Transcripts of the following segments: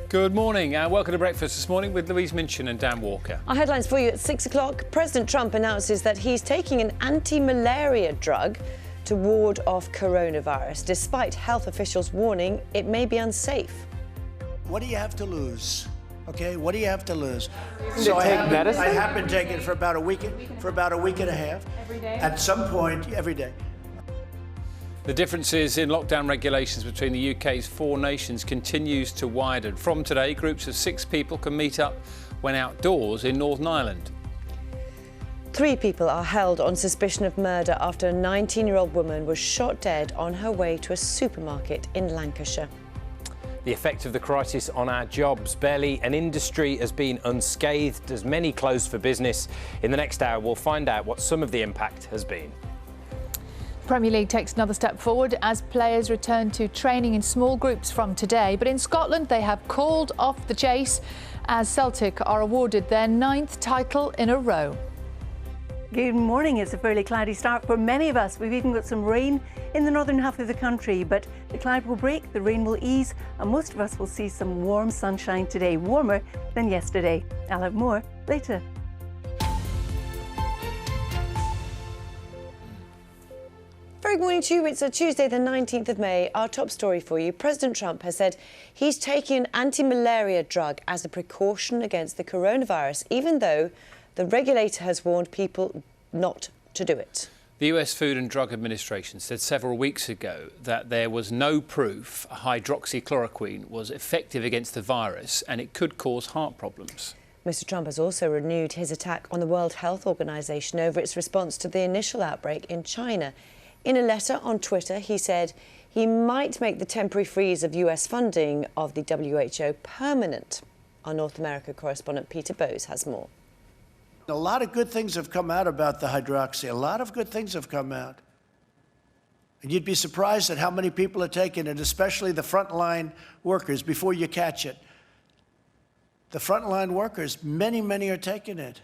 Good morning and welcome to Breakfast this morning with Louise Minchin and Dan Walker. Our headlines for you at 6 o'clock. President Trump announces that he's taking an anti-malaria drug to ward off coronavirus, despite health officials warning it may be unsafe. What do you have to lose? Okay, what do you have to lose? So I have been taking it for about a week and a half. Every day? At some point, every day. The differences in lockdown regulations between the UK's four nations continues to widen. From today, groups of 6 people can meet up when outdoors in Northern Ireland. 3 people are held on suspicion of murder after a 19-year-old woman was shot dead on her way to a supermarket in Lancashire. The effect of the crisis on our jobs. Barely an industry has been unscathed as many closed for business. In the next hour, we'll find out what some of the impact has been. Premier League takes another step forward as players return to training in small groups from today. But in Scotland, they have called off the chase as Celtic are awarded their 9th title in a row. Good morning. It's a fairly cloudy start for many of us. We've even got some rain in the northern half of the country, but the cloud will break, the rain will ease, and most of us will see some warm sunshine today, warmer than yesterday. I'll have more later. Very good morning to you. It's a Tuesday, the 19th of May. Our top story for you. President Trump has said he's taking an anti-malaria drug as a precaution against the coronavirus, even though the regulator has warned people not to do it. The US Food and Drug Administration said several weeks ago that there was no proof hydroxychloroquine was effective against the virus and it could cause heart problems. Mr. Trump has also renewed his attack on the World Health Organization over its response to the initial outbreak in China. In a letter on Twitter, he said he might make the temporary freeze of US funding of the WHO permanent. Our North America correspondent Peter Bowes has more. A lot of good things have come out about the hydroxy. A lot of good things have come out. And you'd be surprised at how many people are taking it, especially the frontline workers, before you catch it. The frontline workers, many are taking it.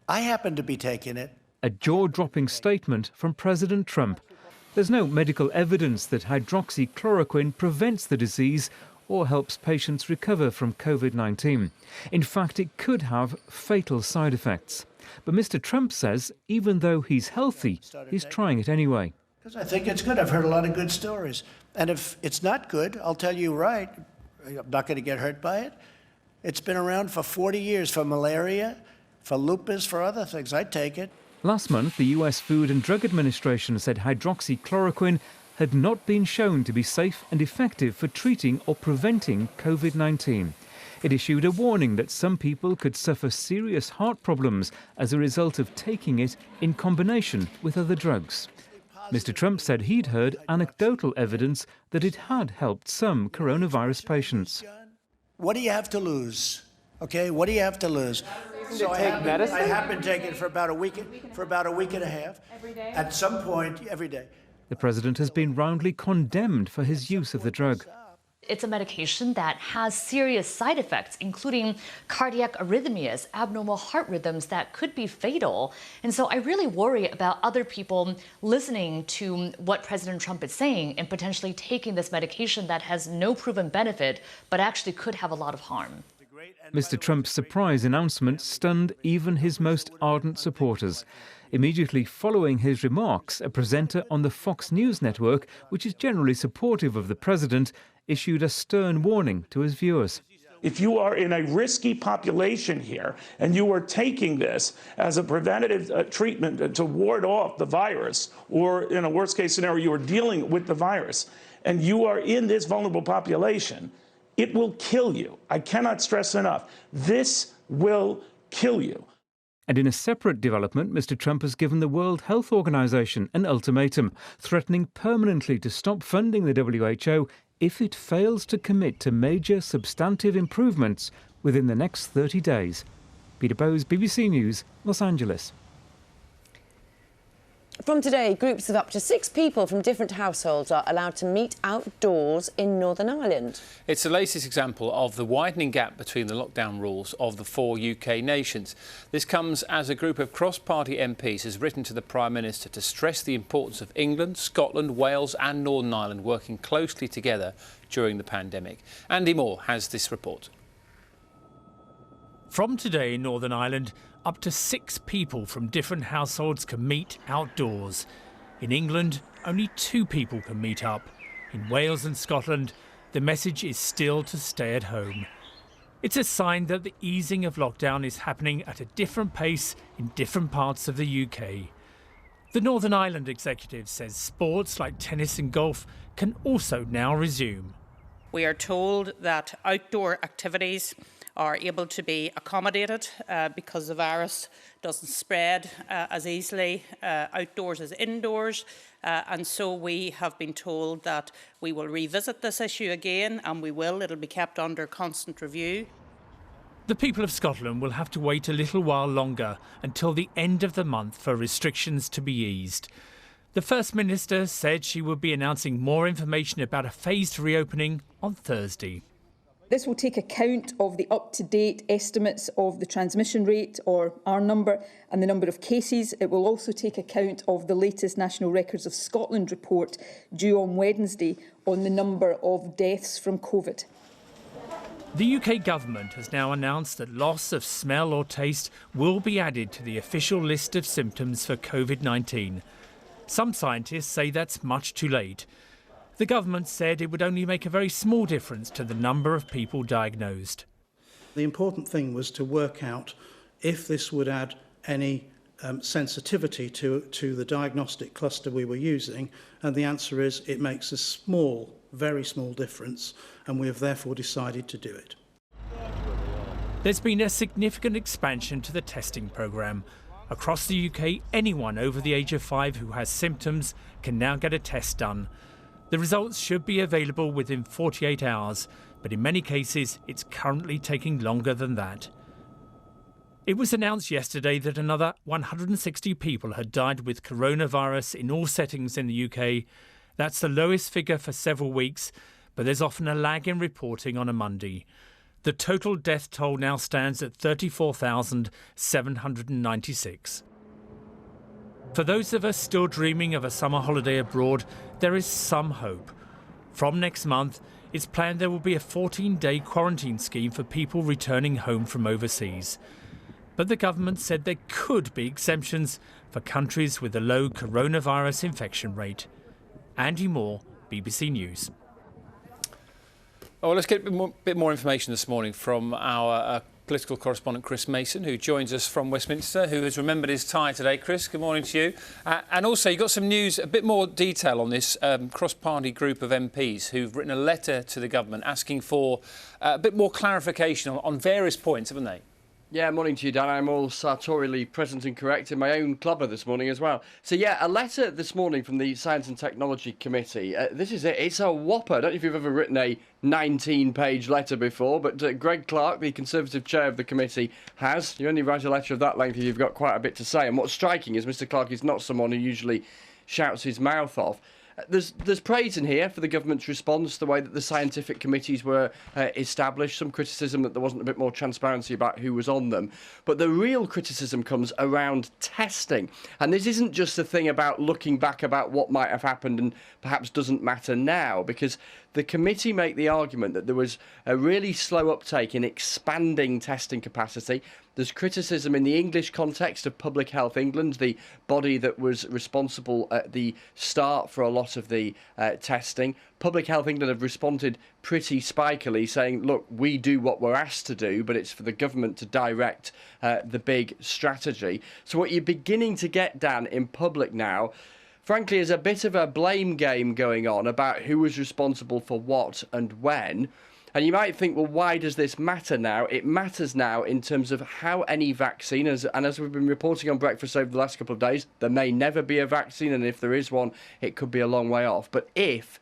I happen to be taking it. A jaw-dropping statement from President Trump. There's no medical evidence that hydroxychloroquine prevents the disease or helps patients recover from Covid-19. In fact, it could have fatal side effects. But Mr. Trump says even though he's healthy, he's trying it anyway. Because I think it's good. I've heard a lot of good stories. And if it's not good, I'll tell you right, I'm not going to get hurt by it. It's been around for 40 years for malaria, for lupus, for other things. I'd take it. Last month, the US Food and Drug Administration said hydroxychloroquine had not been shown to be safe and effective for treating or preventing Covid-19. It issued a warning that some people could suffer serious heart problems as a result of taking it in combination with other drugs. Mr. Trump said he'd heard anecdotal evidence that it had helped some coronavirus patients. What do you have to lose? Okay, what do you have to lose? So I have been taking it for about a week and a half. Every day? At some point, every day. The president has been roundly condemned for his use of the drug. It's a medication that has serious side effects, including cardiac arrhythmias, abnormal heart rhythms that could be fatal. And so I really worry about other people listening to what President Trump is saying and potentially taking this medication that has no proven benefit, but actually could have a lot of harm. Mr. Trump's surprise announcement stunned even his most ardent supporters. Immediately following his remarks, a presenter on the Fox News network, which is generally supportive of the president, issued a stern warning to his viewers. If you are in a risky population here and you are taking this as a preventative treatment to ward off the virus, or in a worst case scenario, you are dealing with the virus, and you are in this vulnerable population, it will kill you. I cannot stress enough. This will kill you. And in a separate development, Mr. Trump has given the World Health Organization an ultimatum, threatening permanently to stop funding the WHO if it fails to commit to major substantive improvements within the next 30 days. Peter Bowes, BBC News, Los Angeles. From today, groups of up to 6 people from different households are allowed to meet outdoors in Northern Ireland. It's the latest example of the widening gap between the lockdown rules of the 4 UK nations. This comes as a group of cross-party MPs has written to the Prime Minister to stress the importance of England, Scotland, Wales and Northern Ireland working closely together during the pandemic. Andy Moore has this report. From today in Northern Ireland, up to 6 people from different households can meet outdoors. In England, only 2 people can meet up. In Wales and Scotland, the message is still to stay at home. It's a sign that the easing of lockdown is happening at a different pace in different parts of the UK. The Northern Ireland executive says sports like tennis and golf can also now resume. We are told that outdoor activities are able to be accommodated because the virus doesn't spread as easily outdoors as indoors. And so we have been told that we will revisit this issue again, and we will. It'll be kept under constant review. The people of Scotland will have to wait a little while longer until the end of the month for restrictions to be eased. The First Minister said she would be announcing more information about a phased reopening on Thursday. This will take account of the up-to-date estimates of the transmission rate, or R number, and the number of cases. It will also take account of the latest National Records of Scotland report due on Wednesday on the number of deaths from Covid. The UK government has now announced that loss of smell or taste will be added to the official list of symptoms for Covid-19. Some scientists say that's much too late. The government said it would only make a very small difference to the number of people diagnosed. The important thing was to work out if this would add any sensitivity to the diagnostic cluster we were using, and the answer is it makes a small, very small difference, and we have therefore decided to do it. There's been a significant expansion to the testing programme. Across the UK, anyone over the age of 5 who has symptoms can now get a test done. The results should be available within 48 hours, but in many cases it's currently taking longer than that. It was announced yesterday that another 160 people had died with coronavirus in all settings in the UK. That's the lowest figure for several weeks, but there's often a lag in reporting on a Monday. The total death toll now stands at 34,796. For those of us still dreaming of a summer holiday abroad, there is some hope. From next month, it's planned there will be a 14-day quarantine scheme for people returning home from overseas. But the government said there could be exemptions for countries with a low coronavirus infection rate. Andy Moore, BBC News. Oh, well, let's get a bit more information this morning from our political correspondent Chris Mason, who joins us from Westminster, who has remembered his tie today. Chris, good morning to you. And also, you've got some news, a bit more detail on this cross-party group of MPs who've written a letter to the government asking for a bit more clarification on various points, haven't they? Yeah, morning to you, Dan. I'm all sartorially present and correct in my own clubber this morning as well. So, yeah, a letter this morning from the Science and Technology Committee. This is it. It's a whopper. I don't know if you've ever written a 19-page letter before, but Greg Clark, the Conservative chair of the committee, has. You only write a letter of that length if you've got quite a bit to say. And what's striking is Mr Clark is not someone who usually shouts his mouth off. There's praise in here for the government's response, the way that the scientific committees were established, some criticism that there wasn't a bit more transparency about who was on them. But the real criticism comes around testing. And this isn't just a thing about looking back about what might have happened and perhaps doesn't matter now, because the committee make the argument that there was a really slow uptake in expanding testing capacity. There's criticism in the English context of Public Health England, the body that was responsible at the start for a lot of the testing. Public Health England have responded pretty spikily, saying, look, we do what we're asked to do, but it's for the government to direct the big strategy. So what you're beginning to get, Dan, in public now, frankly, is a bit of a blame game going on about who was responsible for what and when. And you might think, well, why does this matter now? It matters now in terms of how any vaccine, and as we've been reporting on Breakfast over the last couple of days, there may never be a vaccine, and if there is one, it could be a long way off. But if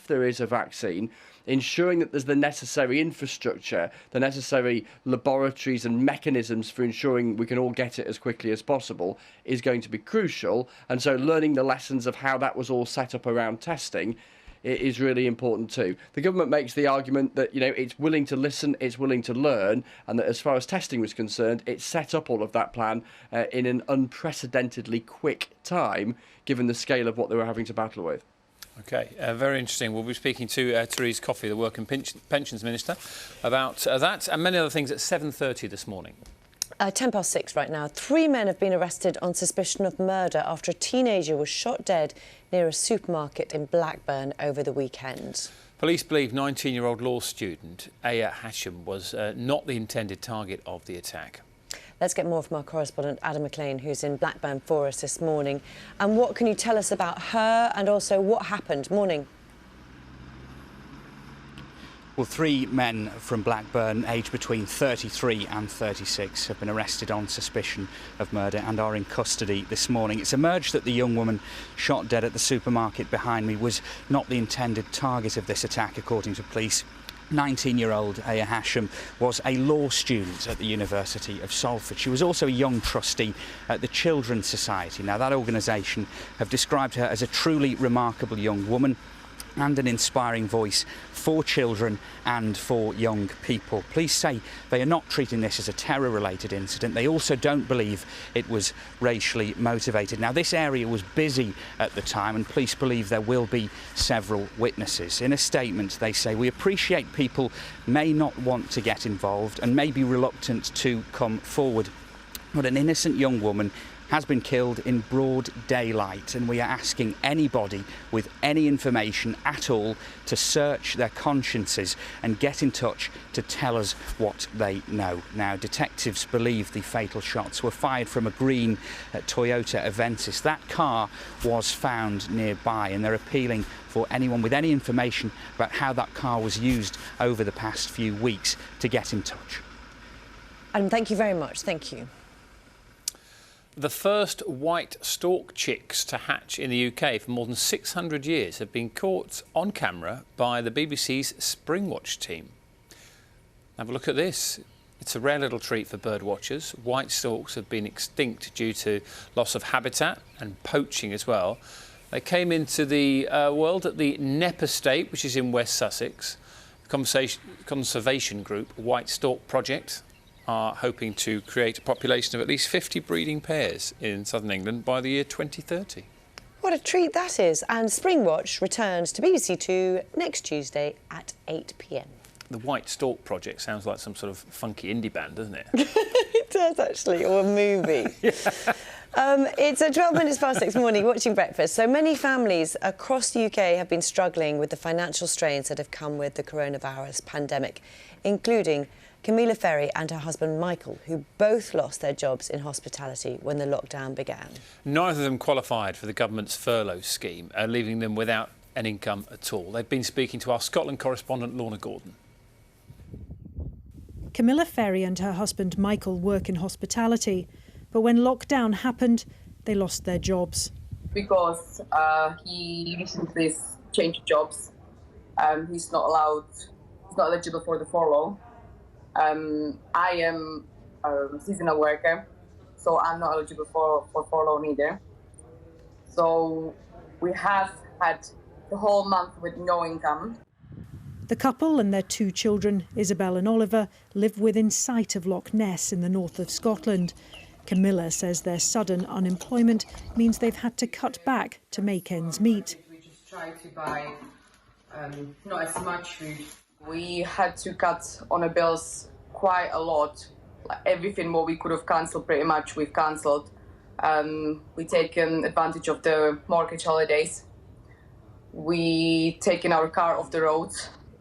there is a vaccine, ensuring that there's the necessary infrastructure, the necessary laboratories and mechanisms for ensuring we can all get it as quickly as possible is going to be crucial. And so learning the lessons of how that was all set up around testing is really important too. The government makes the argument that, you know, it's willing to listen, it's willing to learn, and that as far as testing was concerned, it set up all of that plan in an unprecedentedly quick time, given the scale of what they were having to battle with. OK, very interesting. We'll be speaking to Therese Coffey, the Work and Pensions Minister, about that and many other things at 7:30 this morning. 6:10 right now. 3 men have been arrested on suspicion of murder after a teenager was shot dead near a supermarket in Blackburn over the weekend. Police believe 19-year-old law student Aya Hashim was not the intended target of the attack. Let's get more from our correspondent Adam McLean, who's in Blackburn for us this morning. And what can you tell us about her and also what happened? Morning. Well, 3 men from Blackburn, aged between 33 and 36, have been arrested on suspicion of murder and are in custody this morning. It's emerged that the young woman shot dead at the supermarket behind me was not the intended target of this attack, according to police. 19-year-old Aya Hashim was a law student at the University of Salford. She was also a young trustee at the Children's Society. Now, that organisation have described her as a truly remarkable young woman and an inspiring voice for children and for young people. Police say they are not treating this as a terror-related incident. They also don't believe it was racially motivated. Now, this area was busy at the time and police believe there will be several witnesses. In a statement, they say, "We appreciate people may not want to get involved and may be reluctant to come forward, but an innocent young woman has been killed in broad daylight, and we are asking anybody with any information at all to search their consciences and get in touch to tell us what they know." Now, detectives believe the fatal shots were fired from a green Toyota Avensis. That car was found nearby, and they're appealing for anyone with any information about how that car was used over the past few weeks to get in touch. Adam, thank you very much. Thank you. The first white stork chicks to hatch in the UK for more than 600 years have been caught on camera by the BBC's Springwatch team. Have a look at this. It's a rare little treat for bird watchers. White storks have been extinct due to loss of habitat and poaching as well. They came into the world at the Knepp Estate, which is in West Sussex. The conservation group White Stork Project are hoping to create a population of at least 50 breeding pairs in southern England by the year 2030. What a treat that is. And Springwatch returns to BBC Two next Tuesday at 8 p.m. The White Stork Project sounds like some sort of funky indie band, doesn't it? It does, actually, or a movie. It's at 6:12 morning, watching breakfast. So many families across the UK have been struggling with the financial strains that have come with the coronavirus pandemic, including Camilla Ferry and her husband Michael, who both lost their jobs in hospitality when the lockdown began. Neither of them qualified for the government's furlough scheme, leaving them without an income at all. They've been speaking to our Scotland correspondent Lorna Gordon. Camilla Ferry and her husband Michael work in hospitality, but when lockdown happened, they lost their jobs. Because he recently changed jobs, he's not eligible for the furlough. I am a seasonal worker, so I'm not eligible for furlough either. So we have had the whole month with no income. The couple and their 2 children, Isabel and Oliver, live within sight of Loch Ness in the north of Scotland. Camilla says their sudden unemployment means they've had to cut back to make ends meet. We just try to buy not as much food. We had to cut on our bills quite a lot. Like everything what we could have cancelled, pretty much we've cancelled. We've taken advantage of the mortgage holidays. We taken our car off the road.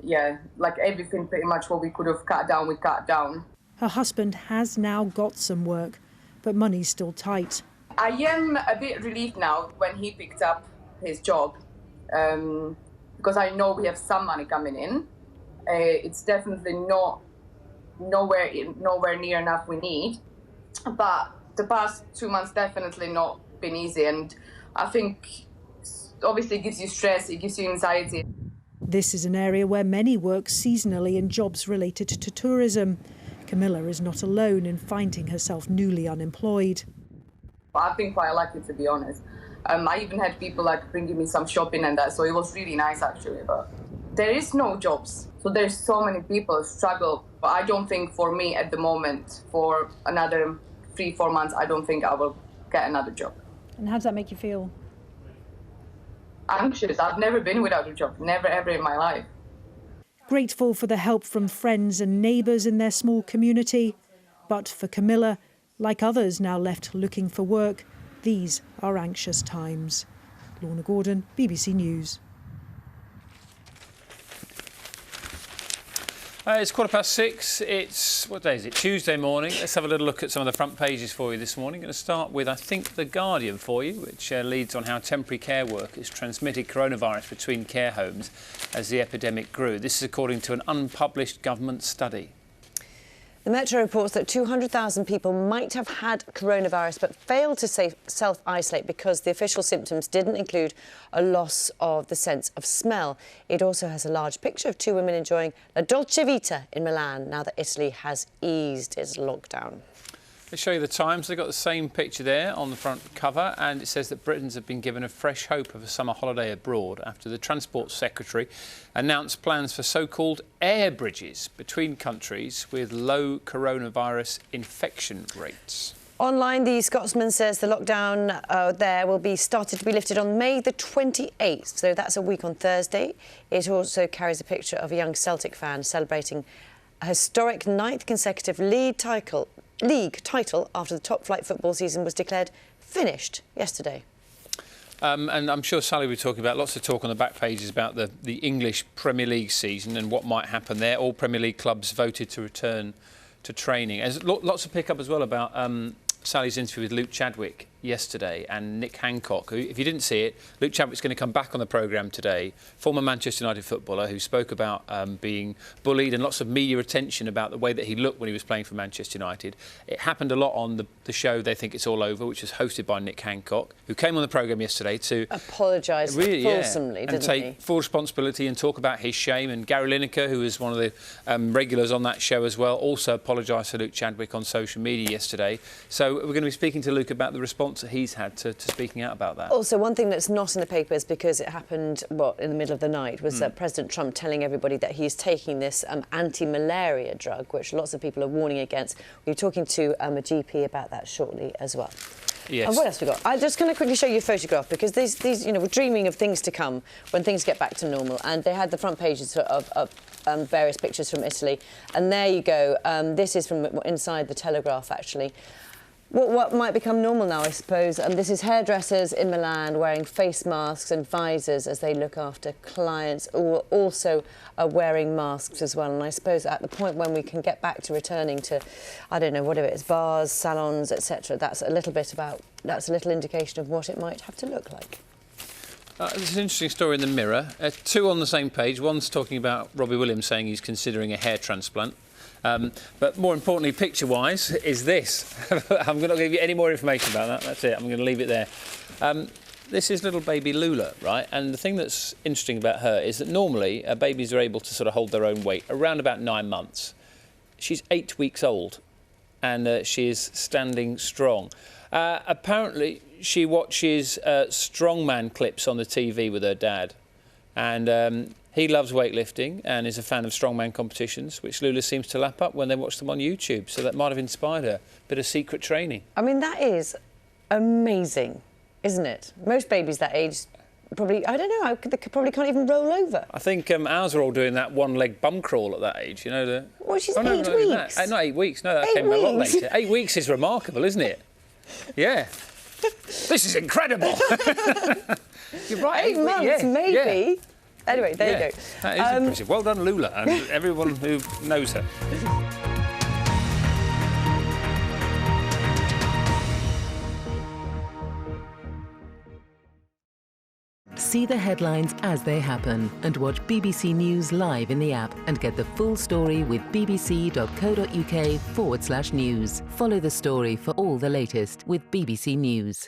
Yeah, like everything pretty much what we could have cut down, we cut down. Her husband has now got some work, but money's still tight. I am a bit relieved now when he picked up his job, because I know we have some money coming in. It's definitely nowhere near enough we need, but the past 2 months definitely not been easy, and I think obviously it gives you stress, it gives you anxiety. This is an area where many work seasonally in jobs related to tourism. Camilla is not alone in finding herself newly unemployed. I've been quite lucky, to be honest. I even had people like bringing me some shopping and that, so it was really nice actually. But there is no jobs, so there's so many people struggle. But I don't think for me at the moment, for another 3-4 months, I don't think I will get another job. And how does that make you feel? anxious. I've never been without a job, never ever in my life. Grateful for the help from friends and neighbours in their small community. But for Camilla, like others now left looking for work, these are anxious times. Lorna Gordon, BBC News. It's 6:15. It's, what day is it? Tuesday morning. Let's have a little look at some of the front pages for you this morning. I'm going to start with, I think, The Guardian for you, which leads on how temporary care workers transmitted coronavirus between care homes as the epidemic grew. This is according to an unpublished government study. The Metro reports that 200,000 people might have had coronavirus but failed to self-isolate because the official symptoms didn't include a loss of the sense of smell. It also has a large picture of two women enjoying La Dolce Vita in Milan now that Italy has eased its lockdown. Let's show you the Times. They've got the same picture there on the front cover, and it says that Britons have been given a fresh hope of a summer holiday abroad after the Transport Secretary announced plans for so-called air bridges between countries with low coronavirus infection rates. Online, the Scotsman says the lockdown there will be started to be lifted on May the 28th, so that's a week on Thursday. It also carries a picture of a young Celtic fan celebrating a historic 9th consecutive league title after the top-flight football season was declared finished yesterday. And I'm sure Sally will be talking about lots of talk on the back pages about the English Premier League season and what might happen there. All Premier League clubs voted to return to training. There's lots of pick-up as well about Sally's interview with Luke Chadwick yesterday and Nick Hancock, who, if you didn't see it, Luke Chadwick's going to come back on the programme today, former Manchester United footballer who spoke about being bullied and lots of media attention about the way that he looked when he was playing for Manchester United. It happened a lot on the show They Think It's All Over, which was hosted by Nick Hancock, who came on the programme yesterday to apologise fulsomely, and take full responsibility and talk about his shame. And Gary Lineker, who was one of the regulars on that show as well, also apologised to Luke Chadwick on social media yesterday. So we're going to be speaking to Luke about the response that he's had to speaking out about that. Also, one thing that's not in the papers, because it happened, in the middle of the night, was President Trump telling everybody that he's taking this anti-malaria drug, which lots of people are warning against. We're talking to a GP about that shortly as well. Yes. And what else we got? I'm just going to quickly show you a photograph, because these, we're dreaming of things to come when things get back to normal. And they had the front pages of various pictures from Italy. And there you go. This is from inside the Telegraph, actually. What might become normal now, I suppose. This is hairdressers in Milan wearing face masks and visors as they look after clients, who also are wearing masks as well. And I suppose at the point when we can get back to returning to, I don't know, whatever it is, bars, salons, etc., that's a little indication of what it might have to look like. There's an interesting story in the Mirror. Two on the same page. One's talking about Robbie Williams saying he's considering a hair transplant. But more importantly, picture-wise, is this. I'm not going to give you any more information about that. That's it. I'm going to leave it there. This is little baby Lula, right? And the thing that's interesting about her is that normally babies are able to sort of hold their own weight around about 9 months. She's 8 weeks old, and she is standing strong. Apparently, she watches strongman clips on the TV with her dad, and he loves weightlifting and is a fan of strongman competitions, which Lula seems to lap up when they watch them on YouTube. So that might have inspired her. Bit of secret training. I mean, that is amazing, isn't it? Most babies that age probably, I don't know, they probably can't even roll over. I think ours are all doing that one-leg bum crawl at that age, you know. Well, she's 8 weeks. Not 8 weeks, no, that came a lot later. 8 weeks is remarkable, isn't it? Yeah. This is incredible. You're right. 8 months, maybe. Yeah. Anyway, there you go. That is impressive. Well done, Lula, and everyone who knows her. See the headlines as they happen and watch BBC News live in the app and get the full story with bbc.co.uk/news. Follow the story for all the latest with BBC News.